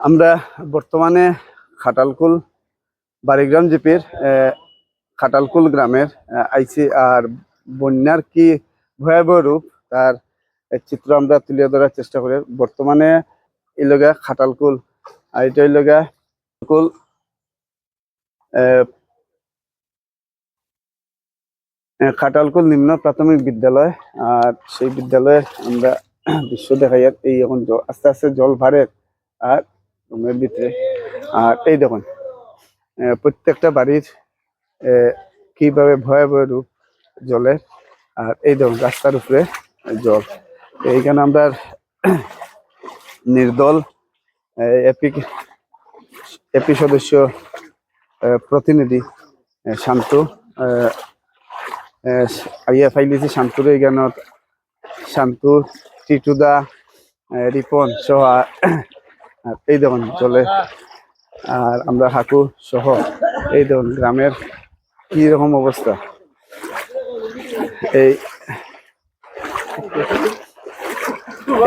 আমরা বর্তমানে খাটালকুল বাড়িগ্রাম জিপির খাটালকুল গ্রামের আইসি আর বন্যার কি ভয়াবহ রূপ তার চিত্র আমরা তুলে ধরার চেষ্টা করি। বর্তমানে এই লগা খাটালকুল আর এটা এই লগা কুল খাটালকুল নিম্ন প্রাথমিক বিদ্যালয়। আর সেই বিদ্যালয়ে আমরা দৃশ্য দেখাই এই এখন আস্তে আস্তে জল ভারে আর রুমের ভিতরে। আর এই দেখুন প্রত্যেকটা বাড়ির কিভাবে ভয়াবহ রূপ জলের। আর এই দেখুন রাস্তার উপরে জল। এইখানে আমরা নির্দল এপি সদস্য প্রতিনিধি শান্তু আইয়া ফাইলিছি শান্তুর এইখানে শান্তু টিটুদা রিপন সহ এই দেখুন জলে। আর আমরা হাকু সহ এই দেখুন গ্রামের কি রকম অবস্থা। এই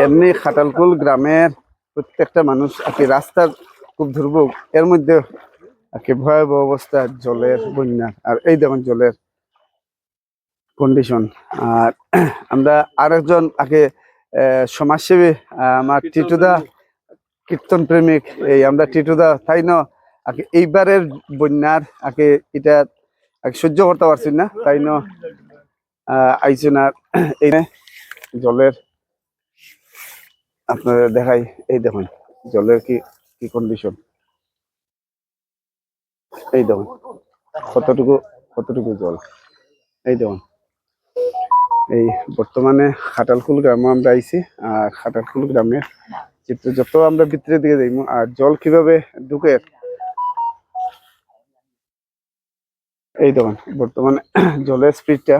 এমনি খাটালকুল গ্রামের প্রত্যেকটা মানুষ আর কি রাস্তার খুব দুর্ভোগ, এর মধ্যে আর কি ভয়াবহ অবস্থা জলের বন্যা। আর এই দেখুন জলের কন্ডিশন। আর আমরা আরেকজন আগে সমাজসেবী আমার টিটুদা কীর্তন প্রেমিক, এই আমরা টিটুদা তাই না এইবারের বন্যার আগে এটা সহ্য করতে পারছি না তাই না আইসেন। আর এই জলের আপনারা দেখাই, এই দেখুন জলের কি কি কন্ডিশন। এই দেখুন কতটুকু কতটুকু জল। এই দেখুন এই বর্তমানে খাটালকুল গ্রামে আমরা আইছি। আর খাটালকুল গ্রামের চিত্র যত আমরা ভিতরের দিকে যাইব আর জল কিভাবে ঢুকে। এই দেখুন বর্তমানে জলের স্পিডটা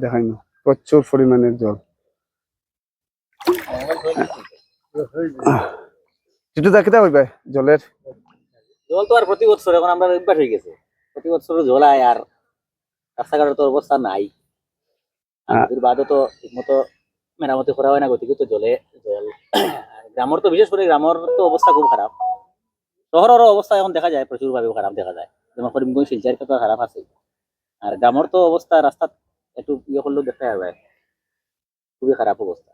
দেখাই না, প্রচুর পরিমাণের জল। একটু দেখতে হইবে জলের জল তো আর প্রতি বছর এখন আমরা অভ্যাস হয়ে গেছে, প্রতি বছর জল আয়। আর রাস্তাঘাটের তো অবস্থা নাই, বাদও তো ঠিক মতো মেরামতি করা হয় না, গতিকে তো জলে জল। গ্রামের তো বিশেষ করে গ্রামের তো অবস্থা খুব খারাপ। শহরের অবস্থা এখন দেখা যায় প্রচুর ভাবে খারাপ দেখা যায়, যেমন করিমগঞ্জ শিলচর তো খারাপ আছে। আর গ্রামের তো অবস্থা রাস্তা একটু ইয়ে করলেও দেখা যায় খুবই খারাপ অবস্থা।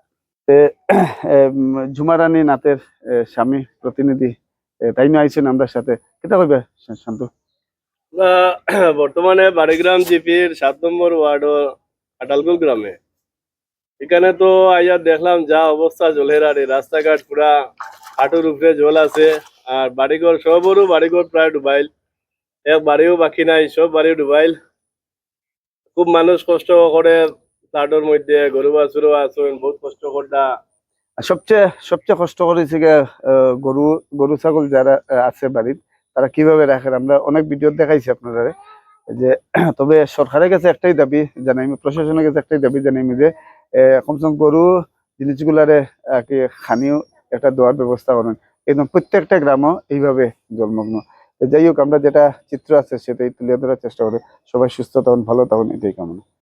ঝুমারানী নাথের স্বামী প্রতিনিধি তাই না আইছেন আমরা সাথে, কেটা কইবে শান্ত। বর্তমানে বাড়িগ্রাম জিপির 7 নম্বর ওয়ার্ড খাটালকুল গ্রামে এখানে তো আইয়া দেখলাম যা অবস্থা জলের। আর রাস্তাঘাট পুরা হাঁটুর উপরে জল আছে। আর বাড়িঘর সবরও বাড়িঘর প্রায় ডুবাইল, এক বাড়িও বাকি নাই, সব বাড়ি ডুবাইল। খুব মানুষ কষ্ট করে ফ্লাডের মধ্যে, গরু বাছুরও আছেন বহুত কষ্ট করতা। সবচেয়ে সবচেয়ে কষ্ট করেছে গরু গরু ছাগল যারা আছে বাড়ির তারা কিভাবে রাখেন। আমরা অনেক ভিডিও দেখাইছি আপনারা যে তবে সরকারের কাছে একটাই দাবি জানাইমি, প্রশাসনের কাছে একটাই দাবি জানাইমি যে কমসে কম গরু জিনিসগুলারে খানিও একটা দেওয়ার ব্যবস্থা করেন। একদম প্রত্যেকটা গ্রামও এইভাবে জলমগ্ন। যাই হোক আমরা যেটা চিত্র আছে সেটাই তুলে ধরার চেষ্টা করি। সবাই সুস্থ তখন ভালো তখন এটাই কামনা।